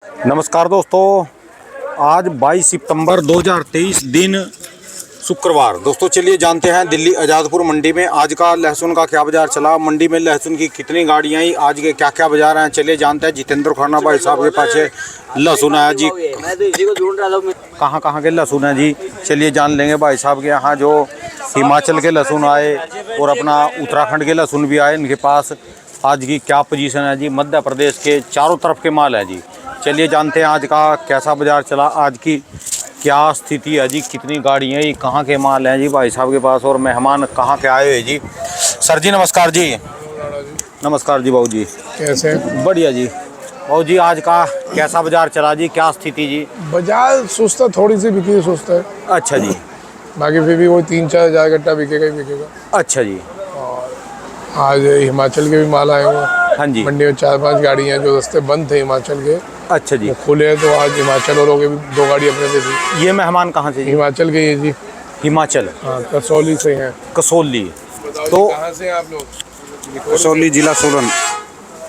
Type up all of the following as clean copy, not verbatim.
नमस्कार दोस्तों, आज 22 सितंबर 2023 दिन शुक्रवार। दोस्तों चलिए जानते हैं दिल्ली आज़ादपुर मंडी में आज का लहसुन का क्या बाजार चला, मंडी में लहसुन की कितनी गाड़ियाँ आई, आज के क्या क्या बाजार हैं। चलिए जानते हैं। जितेंद्र खाना भाई साहब के पास लहसुन आया जी। कहाँ कहाँ के लहसुन है जी, चलिए जान लेंगे। भाई साहब के यहाँ जो हिमाचल के लहसुन आए और अपना उत्तराखंड के लहसुन भी आए, इनके पास आज की क्या पोजीशन है जी। मध्य प्रदेश के चारों तरफ के माल है जी। चलिए जानते हैं आज का कैसा बाजार चला, आज की क्या स्थिति है जी, कितनी गाड़ियाँ हैं, कहाँ के माल हैं जी भाई साहब के पास, और मेहमान कहाँ के आए हुए जी। सर जी नमस्कार जी। नमस्कार जी। बाबू जी कैसे? बढ़िया जी। बाबू जी आज का कैसा बाजार चला जी, क्या स्थिति जी? बाजार सुस्त है, थोड़ी सी बिक्री सुस्त है। अच्छा जी। बाकी फिर भी वो 3-4 हज़ार कट्टा बिकेगा ही बिकेगा। अच्छा जी। आज हिमाचल के भी माल आए हुए। हाँ जी। मंडी में 4-5 गाड़ियाँ जो रास्ते बंद थे हिमाचल के, अच्छा जी। वो खुले हैं, तो आज हिमाचल वालों के भी 2 गाड़ी अपने दे दी। ये मेहमान कहाँ से जी? हिमाचल के ये जी। हिमाचल। हाँ, कसौली से हैं। कसौली। तो कहाँ से हैं आप लोग? कसौली जिला सोलन।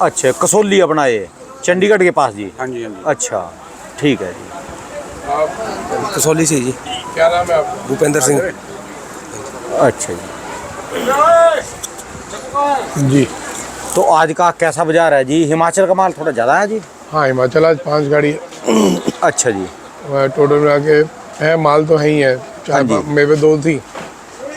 अच्छा, कसौली अपना ये चंडीगढ़ के पास जी। हाँ जी हाँ जी। अच्छा ठीक है जी। आप कसौली से जी। क्या नाम है आपका? भूपेंद्र सिंह। अच्छा जी। तो आज का कैसा बाजार है जी? हिमाचल का माल थोड़ा ज़्यादा है जी। हाँ, हिमाचल आज 5 गाड़ी है। अच्छा जी। टोटल मिला के है, माल तो है ही है। हाँ जी। 4 में पे 2 थी,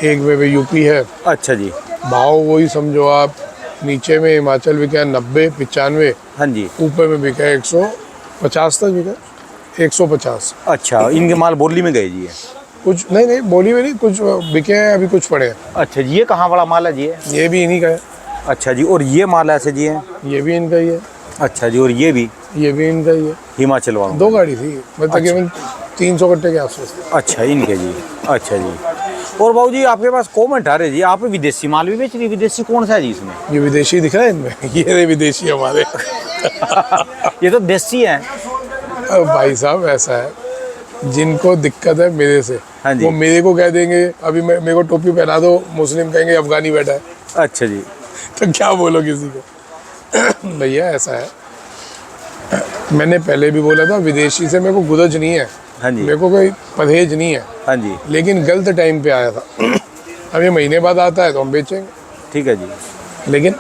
एक में पे यूपी है। अच्छा जी। भाव वही समझो आप, नीचे में हिमाचल बिका है 90-95, हाँ जी। ऊपर में बिका है 150 तक बिका, 150। अच्छा, इनके माल बोली में गए जी? कुछ नहीं बोली में नहीं, कुछ बिके हैं, अभी कुछ पड़े हैं। अच्छा जी। ये कहाँ वाला माल है जी? ये भी इन्हीं का है। अच्छा जी। और ये माल ऐसे जी है? ये भी इनका ही है। अच्छा जी। और ये भी इनका ही है। हिमाचल वालों? 2 गाड़ी थी, मतलब तकरीबन 300 कट्टे के आसपास। अच्छा इनके जी। अच्छा जी। और बाबू जी आपके पास कॉमेंट आ रहे जी, आप विदेशी माल भी बेच रही? विदेशी कौन सा है जी इसमें? ये विदेशी दिख रहा है इनमें? ये रहे विदेशी हमारे। ये तो देसी है। अब भाई साहब ऐसा है, जिनको दिक्कत है मेरे से, हाँ जी। वो मेरे को कह देंगे अभी मेरे को टोपी पहना दो, मुस्लिम कहेंगे अफगानी बैठा है। अच्छा जी। तो क्या बोलो किसी को। भैया ऐसा है, मैंने पहले भी बोला था, विदेशी से मेरे को गुदज नहीं है। हाँ जी। मेरे को कोई परहेज नहीं है। हाँ जी। लेकिन गलत टाइम पे आया था। अब ये महीने बाद आता है तो हम बेचेंगे। ठीक है जी। लेकिन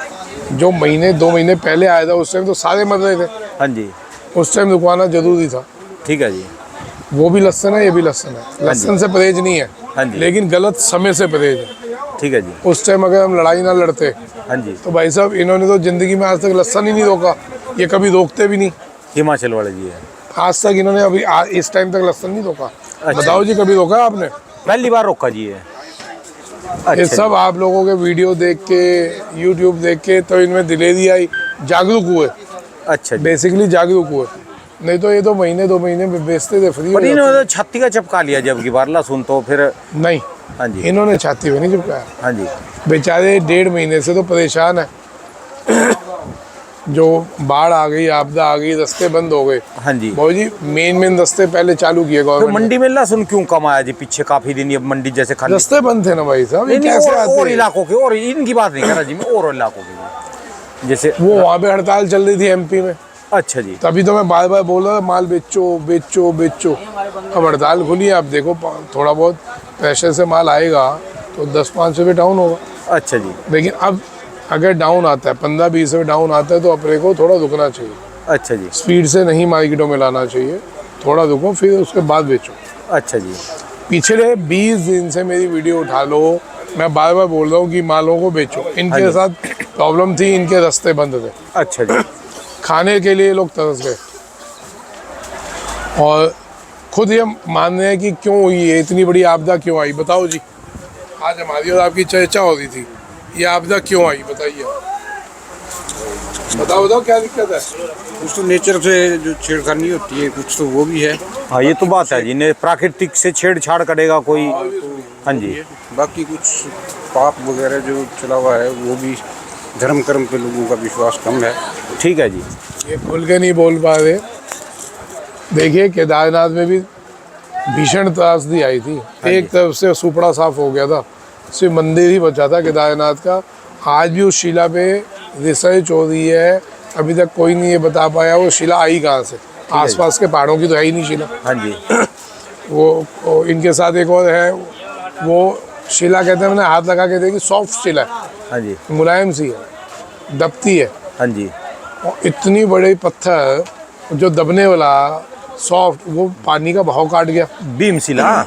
जो 1-2 महीने पहले आया था उस टाइम तो सारे मर रहे थे। हाँ जी। उस टाइम रुकवाना जरूरी था। ठीक है जी। वो भी लहसन है, ये भी लहसन है। लहसन से परहेज नहीं है, हाँ जी। लेकिन गलत समय से परहेज है। ठीक है जी। उस टाइम अगर हम लड़ाई ना लड़ते हाँ जी। तो भाई साहब इन्होंने तो जिंदगी में आज तक लहसन ही नहीं रोका, ये कभी रोकते भी नहीं। हिमाचल वाले जी है? आज तक इन्होंने अभी इस टाइम तक लहसन नहीं रोका। अच्छा। बताओ जी, कभी रोका आपने? पहली बार रोका जी है? अच्छा ये सब आप लोगों के वीडियो देख के, यूट्यूब देख के तो इनमें दिलेरी आई, जागरूक हुए। अच्छा जी। बेसिकली जागरूक हुए, नहीं तो ये तो 1-2 महीने में बेचते थे फ्री। पर इन्होंने छत्ती का चपका लिया जब की बार लहसुन तो फिर? नहीं, हाँ जी। इन्होंने छाती में नहीं चिपकाया। हाँ जी। बेचारे 1.5 महीने से तो परेशान है। जो बाढ़ आ गई, आपदा आ गई, रास्ते बंद हो गए। हाँ जी। बहुत जी मेन रास्ते पहले चालू किए तो गवर्नमेंट। मंडी में लहसुन क्यों कम आया जी पीछे काफी दिन? ये मंडी जैसे खाली रास्ते बंद थे ना भाई साहब, ये नहीं, कैसे और आते? इलाकों के, और इनकी बात नहीं कर रहा जी मैं, और इलाकों की जैसे वो वहाँ पे हड़ताल चल रही थी एमपी में, अच्छा जी। तभी तो मैं बार बार बोल रहा था माल बेचो बेचो बेचो। अब हड़ताल खुली है, आप देखो थोड़ा बहुत प्रेशर से माल आएगा तो 10-5 रुपये डाउन होगा। अच्छा जी। लेकिन अब अगर डाउन आता है 15-20 रुपये डाउन आता है तो अपने को थोड़ा रुकना चाहिए। अच्छा जी। स्पीड से नहीं मार्केटों में लाना चाहिए, थोड़ा रुको फिर उसके बाद बेचो। अच्छा जी। पिछले 20 दिन से मेरी वीडियो उठा लो, मैं बार बार बोल रहा हूँ कि मालों को बेचो। इनके साथ प्रॉब्लम थी, इनके रास्ते बंद थे। अच्छा जी। खाने के लिए लोग तरस गए और खुद ये मान रहे हैं कि क्यों हुई है, इतनी बड़ी आपदा क्यों आई। बताओ जी, आज हमारी और आपकी चर्चा हो रही थी, ये आपदा क्यों आई बताइए। बताओ क्या दिक्कत है? कुछ तो नेचर से जो छेड़खानी होती है, कुछ तो वो भी है। हाँ ये तो बात है जी, ने प्राकृतिक से छेड़छाड़ करेगा कोई। हाँ जी। बाकी कुछ पाप वगैरह जो चला हुआ है वो भी, धर्म कर्म पे लोगों का विश्वास कम है। ठीक है जी। ये खुल के नहीं बोल पा रहे। देखिए केदारनाथ में भी भीषण त्रासदी आई थी। एक तरफ से सुपड़ा साफ हो गया था, सिर्फ मंदिर ही बचा था केदारनाथ का। आज भी उस शिला पे रिसर्च हो रही है, अभी तक कोई नहीं ये बता पाया वो शिला आई कहाँ से। आसपास के पहाड़ों की तो है ही नहीं शिला। हाँ जी। वो इनके साथ एक और है, वो शिला कहते हैं, मैंने हाथ लगा के देखी, सॉफ्ट शिला है, हाँ जी। मुलायम सी है, दबती है। हाँ जी। और इतनी बड़ी पत्थर जो दबने वाला सॉफ्ट, वो पानी का बहाव काट गया। भीमशिला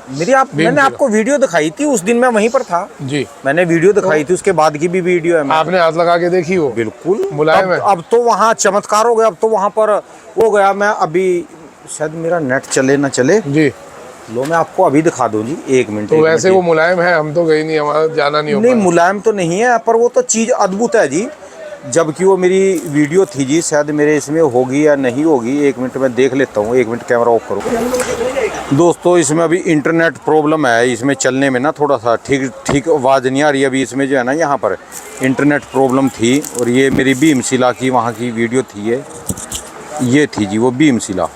मैंने आपको वीडियो दिखाई थी, उस दिन मैं वहीं पर था जी, मैंने वीडियो दिखाई थी, उसके बाद की भी वीडियो है। आपने हाथ लगा के देखी वो? बिल्कुल मुलायम है। अब तो वहाँ चमत्कार हो गया, अब तो वहाँ पर हो गया। मैं अभी शायद मेरा नेट चले ना चले, जी, लो मैं आपको अभी दिखा दूँ जी, 1 मिनट। तो वैसे वो मुलायम है, हम तो गए नहीं, हमारा जाना नहीं हो नहीं पाया। मुलायम तो नहीं है, पर वो तो चीज़ अद्भुत है जी। जबकि वो मेरी वीडियो थी जी, शायद मेरे इसमें होगी या नहीं होगी, 1 मिनट में देख लेता हूँ। 1 मिनट कैमरा ऑफ करो। दोस्तों इसमें अभी इंटरनेट प्रॉब्लम है, इसमें चलने में ना थोड़ा सा ठीक आवाज़ नहीं आ रही। अभी इसमें जो है ना, यहाँ पर इंटरनेट प्रॉब्लम थी। और ये मेरी भीमशिला की वहाँ की वीडियो थी, ये थी जी वो भीमशिला।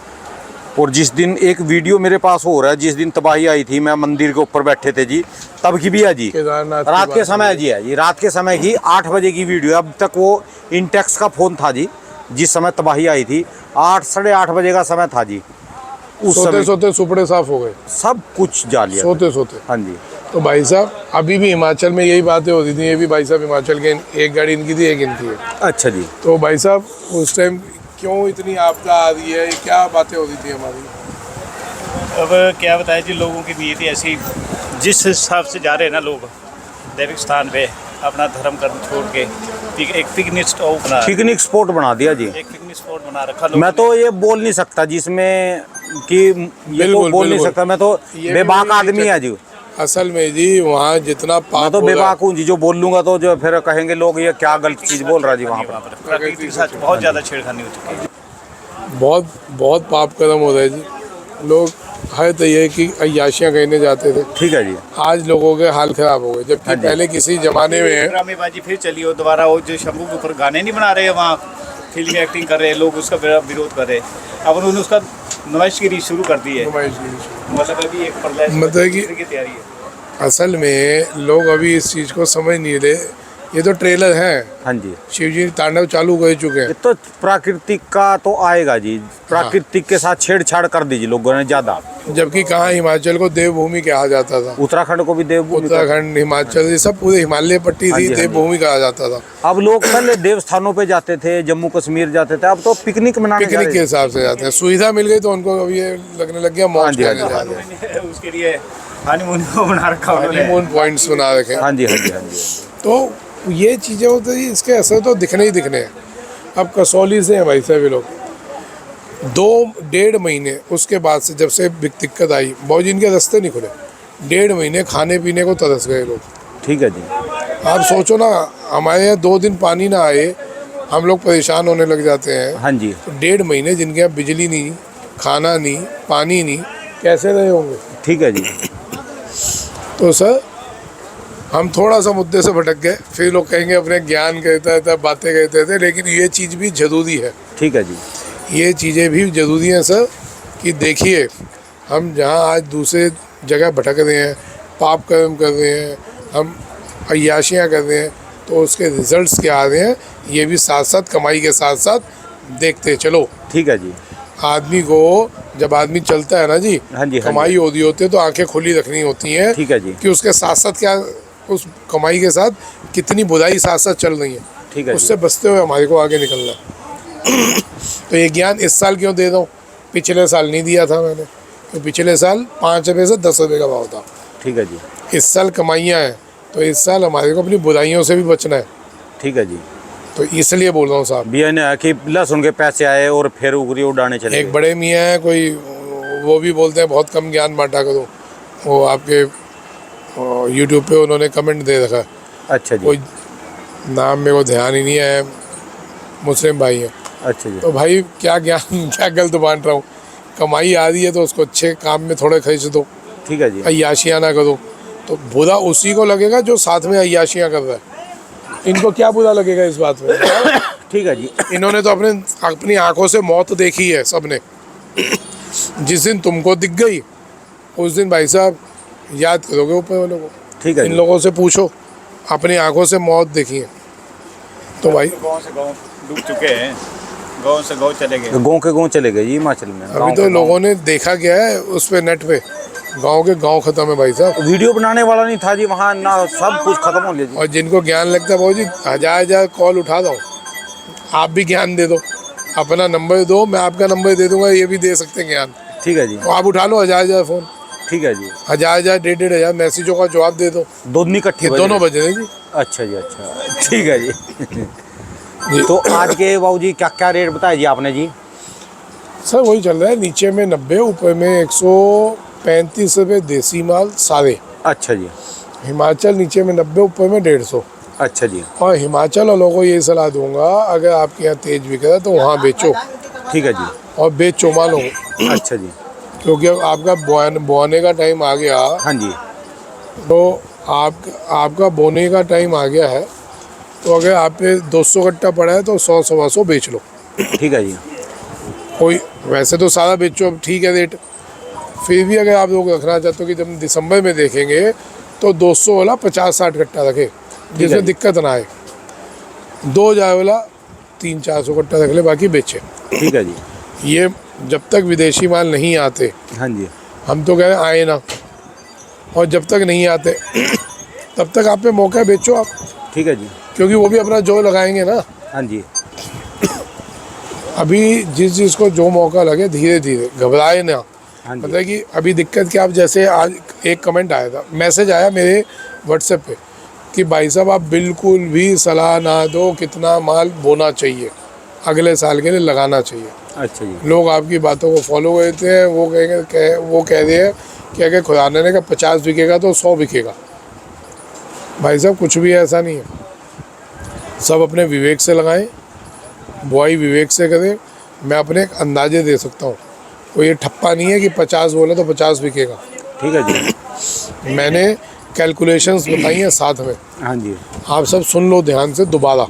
और जिस दिन एक वीडियो मेरे पास हो रहा है, जिस दिन तबाही आई थी, मैं मंदिर के ऊपर बैठे थे जी, तब की भी है जी, केदारनाथ की रात के बात समय जी है, ये रात के समय की 8 बजे की वीडियो है। अब तक वो इंटेक्स का फ़ोन था जी, जिस समय तबाही आई थी, 8 साढ़े 8 बजे का समय था जी। उस सोते समय सोते सुपड़े साफ हो गए, सब कुछ जा लिया। सोते सोते। हाँ जी। तो भाई साहब अभी भी हिमाचल में यही बातें होती थी। ये भी भाई साहब हिमाचल के, एक गाड़ी इनकी थी, एक इनकी है। अच्छा जी। तो भाई साहब उस टाइम क्यों इतनी आपदा आ रही है, क्या बातें होती थी हमारी? अब क्या बताएं जी, लोगों की नीति ऐसी, जिस हिसाब से जा रहे हैं ना लोग दैविक स्थान पे अपना धर्म कर्म छोड़ के एक पिकनिक स्पॉट बना, पिकनिक स्पॉट बना दिया जी। एक पिकनिक स्पॉट बना रखा लोगों मैं ने। तो ये बोल नहीं सकता जिसमें कि ये तो बिल्कुल, बोल नहीं बिल्कुल। सकता, मैं तो ये भी बेबाक मेरी आदमी है जी। असल में जी वहाँ जितना मैं पाप तो हो रहा बेबाक हूँ जी, जो बोल लूंगा तो जो फिर कहेंगे लोग ये क्या गलत चीज़ बोल रहा है जी वहाँ वहाँ पर। पर प्रकृति के साथ बहुत ज़्यादा छेड़खानी हो चुकी है। बहुत बहुत पाप कदम हो रहा है जी। लोग है तो ये कि अय्याशियाँ कहने जाते थे, ठीक है जी। आज लोगों के हाल खराब हो गए। जबकि हाँ जी। पहले किसी जमाने में ड्रामेबाजी फिर चली हो दोबारा, वो जो शंभू के ऊपर गाने नहीं बना रहे हैं, वहाँ फिल्मी एक्टिंग कर रहे हैं लोग, उसका विरोध कर रहे हैं। अब उन्होंने उसका नुमाइशगिरी शुरू कर दी है। मतलब अभी एक प्रलय मतलब कि की तैयारी है। असल में लोग अभी इस चीज़ को समझ नहीं रहे। ये तो ट्रेलर है, हाँ जी। शिव जी तांडव चालू कर चुके ये हैं। तो प्राकृतिक का तो आएगा जी, प्राकृतिक के साथ छेड़छाड़ कर दीजिए लोगों ने ज़्यादा। जबकि कहाँ हिमाचल को देवभूमि कहा जाता था, उत्तराखंड को भी देवभूमि का- उत्तराखंड, हिमाचल, ये सब पूरे हिमालय पट्टी हाँ थी, जी, हाँ जी। देवभूमि कहा जाता था। अब लोग पहले देव स्थानों पे जाते थे, जम्मू कश्मीर जाते थे, अब तो पिकनिक मनाने जा पिकनिक रहे के हैं। हिसाब से जाते हैं, सुविधा मिल गई तो उनको अब ये लगने लग गया हाँ मौज जी, हाँ करने जी, जा हाँ रहे हैं। उसके लिए हनीमून को बना रखा उन्होंने। हनीमून पॉइंट्स बना रखे हैं। हाँ जी, हाँ जी, हाँ जी। तो ये चीज़ें होती हैं, इसके असर तो दिखने ही दिखने हैं। अब कसौली से हैं भाई साहब ये लोग, 2-1.5 महीने उसके बाद से जब से दिक्कत आई, बहुत इनके रास्ते नहीं खुले, 1.5 महीने खाने पीने को तरस गए लोग। ठीक है जी। आप सोचो ना, हमारे यहाँ 2 दिन पानी ना आए हम लोग परेशान होने लग जाते हैं। हाँ जी। तो 1.5 महीने जिनके यहाँ बिजली नहीं, खाना नहीं, पानी नहीं, कैसे रहे होंगे? ठीक है जी। तो सर हम थोड़ा सा मुद्दे से भटक गए, फिर लोग कहेंगे अपने ज्ञान कहता था, बातें कहते थे, लेकिन ये चीज़ भी ज़रूरी है। ठीक है जी। ये चीज़ें भी ज़रूरी हैं सर, कि देखिए हम जहाँ आज दूसरे जगह भटक रहे हैं, पाप कर्म कर रहे हैं, हम अय्याशियाँ कर रहे हैं, तो उसके रिजल्ट्स क्या आ रहे हैं, ये भी साथ साथ कमाई के साथ साथ देखते चलो। ठीक है जी। आदमी को जब आदमी चलता है ना जी, हाँ जी, हाँ कमाई जी। हो रही होती है तो आंखें खुली रखनी होती हैं। ठीक है जी। कि उसके साथ साथ क्या, उस कमाई के साथ कितनी बुराई साथ साथ चल रही है, ठीक है उससे जी। बचते हुए हमारे को आगे निकलना है। तो ये ज्ञान इस साल क्यों दे रहा हूँ, पिछले साल नहीं दिया था मैंने, तो पिछले साल 5 रुपये से 10 रुपये का भाव था। ठीक है जी। इस साल कमाइयाँ हैं, तो इस साल हमारे को अपनी बुराइयों से भी बचना है। ठीक है जी। तो इसलिए बोल रहा हूँ साहब। भी है कि लहसुन के पैसे आए और फिर उगरी उड़ाने चले एक गए। बड़े मियाँ हैं कोई, वो भी बोलते हैं बहुत कम ज्ञान बांटा करो, वो आपके यूट्यूब पे उन्होंने कमेंट दे रखा है, अच्छा जी। कोई नाम मेरे को ध्यान ही नहीं है, मुस्लिम भाई हैं। अच्छा जी। तो भाई क्या ज्ञान क्या गलत बांट रहा हूँ, कमाई आ रही है तो उसको अच्छे काम में थोड़े खर्च दो, ठीक है जी। अय्याशियाँ ना करो। तो बुरा उसी को लगेगा जो साथ में अय्याशियाँ कर रहा है, इनको क्या बुरा लगेगा इस बात में? ठीक है जी। इन्होंने तो अपनी आंखों से मौत देखी है सबने। जिस दिन तुमको दिख गई उस दिन भाई साहब याद करोगे ऊपर वालों को। ठीक है इन जी। लोगों से पूछो, अपनी आंखों से मौत देखी है। तो भाई गाँव से गाँव डूब चुके हैं, गाँव से गाँव चले गए। गाँव के गाँव चले गए जी हिमाचल में। अभी तो लोगों ने देखा क्या है उस पे नेट पे, गांव के गांव खत्म है भाई साहब। वीडियो बनाने वाला नहीं था जी वहाँ ना, सब कुछ खत्म हो गया जी। और जिनको ज्ञान लगता है भाई जी, हजार कॉल उठा दो, आप भी ज्ञान दे दो, अपना नंबर दो, मैं आपका नंबर दे दूंगा, ये भी दे सकते हैं ज्ञान। ठीक है जी, तो आप उठा लो हजार फ़ोन, ठीक है जी। 1000 1,500 मैसेजों का जवाब दे दो, दोनों इकट्ठे ये दोनों बजे जी। अच्छा जी, अच्छा ठीक है जी। तो आज के बाबूजी क्या क्या रेट बताया जी आपने जी? सर वही चल रहा है, नीचे में 90, ऊपर में 135 रुपये देसी माल सारे। अच्छा जी, हिमाचल नीचे में 90, ऊपर में 150। अच्छा जी, और हिमाचल वालों को ये सलाह दूंगा, अगर आपके यहाँ तेज बिक रहा है तो वहाँ बेचो, ठीक है जी। और बेचो मालो, अच्छा जी, क्योंकि अब आपका बोने का टाइम आ गया। हाँ जी, तो आपका बोने का टाइम आ गया है, तो अगर आप पे 200 कट्टा पड़ा है तो 100-125 बेच लो। ठीक है जी, कोई वैसे तो सारा बेचो, अब ठीक है रेट, फिर भी अगर आप लोग रखना चाहते हो कि जब दिसंबर में देखेंगे तो 200 वाला 50-60 कट्टा रखे, जिसमें दिक्कत ना आए। 2000 वाला 300-400 कट्टा रख ले, बाकी बेचे। ठीक है जी, ये जब तक विदेशी माल नहीं आते, हाँ जी, हम तो कह रहे हैं आए ना, और जब तक नहीं आते तब तक आप पे मौका है, बेचो आप, ठीक है जी, क्योंकि वो भी अपना जोर लगाएंगे ना। हाँ जी, अभी जिस चीज़ को जो मौका लगे, धीरे धीरे, घबराए ना। हाँ जी, मतलब कि अभी दिक्कत क्या, आप जैसे आज एक कमेंट आया था, मैसेज आया मेरे व्हाट्सएप पे कि भाई साहब आप बिल्कुल भी सलाह ना दो कितना माल बोना चाहिए, अगले साल के लिए लगाना चाहिए। अच्छा जी, लोग आपकी बातों को फॉलो करते हैं, वो कह रहे हैं कि अगर खुराना ने का 50 बिकेगा तो 100 बिकेगा। भाई साहब कुछ भी ऐसा नहीं है, सब अपने विवेक से लगाएं, बुआई विवेक से करें। मैं अपने एक अंदाजे दे सकता हूँ, कोई ये ठप्पा नहीं है कि 50 बोले तो 50 बिकेगा। ठीक है जी, मैंने कैलकुलेशंस बताई हैं साथ में, हाँ जी, आप सब सुन लो ध्यान से दोबारा,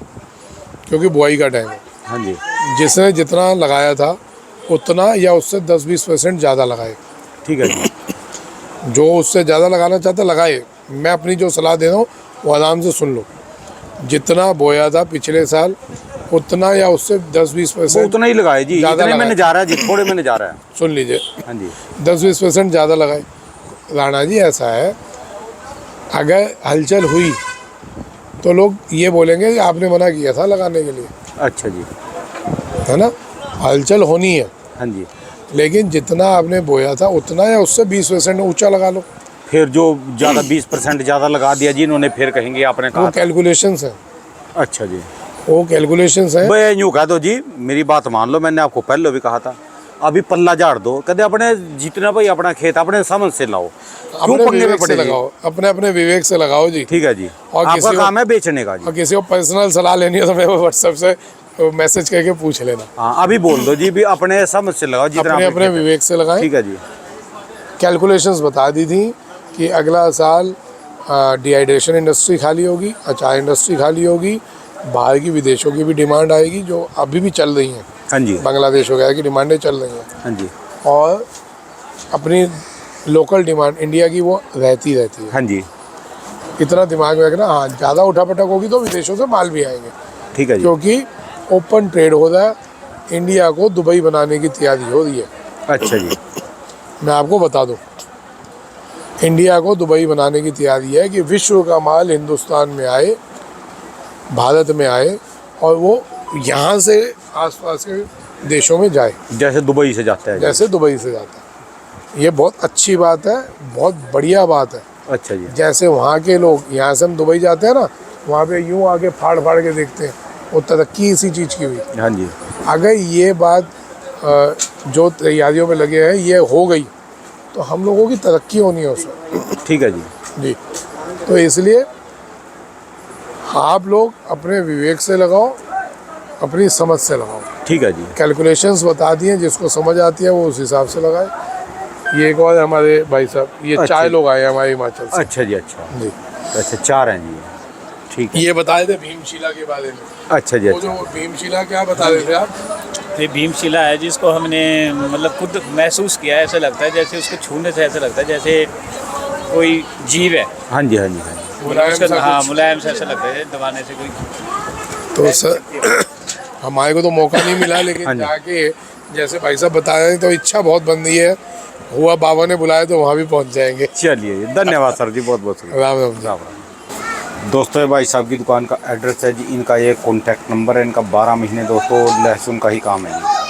क्योंकि बुआई का टाइम है। हाँ जी, जिसने जितना लगाया था उतना या उससे 10-20% ज़्यादा लगाए, ठीक है जी, जो उससे ज़्यादा लगाना चाहता लगाए। मैं अपनी जो सलाह दे रहा हूँ वो आराम से सुन लो, जितना बोया था पिछले साल उतना या उससे 10-20% उतना ही लगाए जी, ज़्यादा इतने में लगाए। जा रहा है जी, थोड़े में जा रहा है। सुन लीजिए, हाँ जी, 10-20% ज़्यादा लगाए। राणा जी ऐसा है, अगर हलचल हुई तो लोग ये बोलेंगे कि आपने मना किया था लगाने के लिए, अच्छा जी, है ना। हलचल होनी है, हाँ जी, लेकिन जितना आपने बोया था उतना या उससे 20% ऊंचा लगा लो। फिर जो ज़्यादा 20% ज़्यादा लगा दिया जी इन्होंने, फिर कहेंगे आपने वो कहा था। कैलकुलेशंस हैं, अच्छा जी, वो कैलकुलेशंस हैं। भाई यूँ कह दो जी, मेरी बात मान लो, मैंने आपको पहले भी कहा था, अभी पल्ला झाड़ दो, कहते अपने जितना भाई अपना खेत अपने समझ से लाओ, क्यों अपने पंगे में विवेक से पड़े जी? लगाओ, अपने अपने विवेक से लगाओ जी। ठीक है जी, और आपका किसी को- काम है बेचने का जी। और किसी को पर्सनल सलाह लेनी हो तो मेरे व्हाट्सएप से मैसेज करके पूछ लेना। हाँ अभी बोल दो जी, भी अपने समझ से लगाओ जितना अपने आपने अपने खेत है। विवेक से लगाएं। ठीक है जी, कैलकुलेशंस बता दी थी कि अगला साल डिहाइड्रेशन इंडस्ट्री खाली होगी, अचार इंडस्ट्री खाली होगी, बाहर की विदेशों की भी डिमांड आएगी जो अभी भी चल रही हैं, हाँ जी, बांग्लादेश वगैरह की डिमांडें चल रही हैं, हाँ जी, और अपनी लोकल डिमांड इंडिया की वो रहती है। हाँ जी, इतना दिमाग में रखना। हाँ, ज़्यादा उठापटक होगी तो विदेशों से माल भी आएंगे, ठीक है जी, क्योंकि ओपन ट्रेड हो रहा है, इंडिया को दुबई बनाने की तैयारी हो रही है। अच्छा जी, मैं आपको बता दूं, इंडिया को दुबई बनाने की तैयारी है कि विश्व का माल हिंदुस्तान में आए, भारत में आए, और वो यहाँ से आसपास के देशों में जाए, जैसे दुबई से जाता है जी। जैसे दुबई से जाता है। ये बहुत अच्छी बात है, बहुत बढ़िया बात है। अच्छा जी, जैसे वहाँ के लोग, यहाँ से हम दुबई जाते हैं ना, वहाँ पे यूँ आके फाड़ फाड़ के देखते हैं, वो तरक्की इसी चीज़ की हुई। हाँ जी, अगर ये बात जो तैयारियों में लगे हैं ये हो गई तो हम लोगों की तरक्की होनी है उसमें ठीक है जी, जी। तो इसलिए आप लोग अपने विवेक से लगाओ, अपनी समझ से लगाओ। ठीक है जी, कैलकुलेशंस बता दिए, जिसको समझ आती है वो उस हिसाब से लगाए। ये एक और हमारे भाई साहब, ये अच्छा। 4 लोग आए हैं हमारे हिमाचल से अच्छा जी, अच्छा जी। अच्छा, 4 हैं जी, ठीक है, ये बताए थे भीमशिला के बारे में। अच्छा जी, वो अच्छा, जो भीमशिला क्या बता रहे थे आप? ये भीमशिला है जिसको हमने मतलब खुद महसूस किया है, ऐसा लगता है जैसे उसको छूने से ऐसा लगता है जैसे कोई जीव है। हाँ जी, हाँ जी, हाँ जी, मुलायम सा हाँ, कुछ। मुलायम से ऐसा लगता है दबाने से कोई। तो सर हमारे को तो मौका नहीं मिला, हाँ लेकिन जी। जाके जैसे भाई साहब बता रहे हैं तो इच्छा बहुत बन रही है। हुआ बाबा ने बुलाया तो वहाँ भी पहुँच जाएंगे। चलिए धन्यवाद सर जी, बहुत बहुत शुक्रिया। राम राम। राम राम। दोस्तों ये भाई साहब की दुकान का एड्रेस है जी, इनका ये कॉन्टैक्ट नंबर है, इनका 12 महीने दोस्तों लहसुन का ही काम है जी।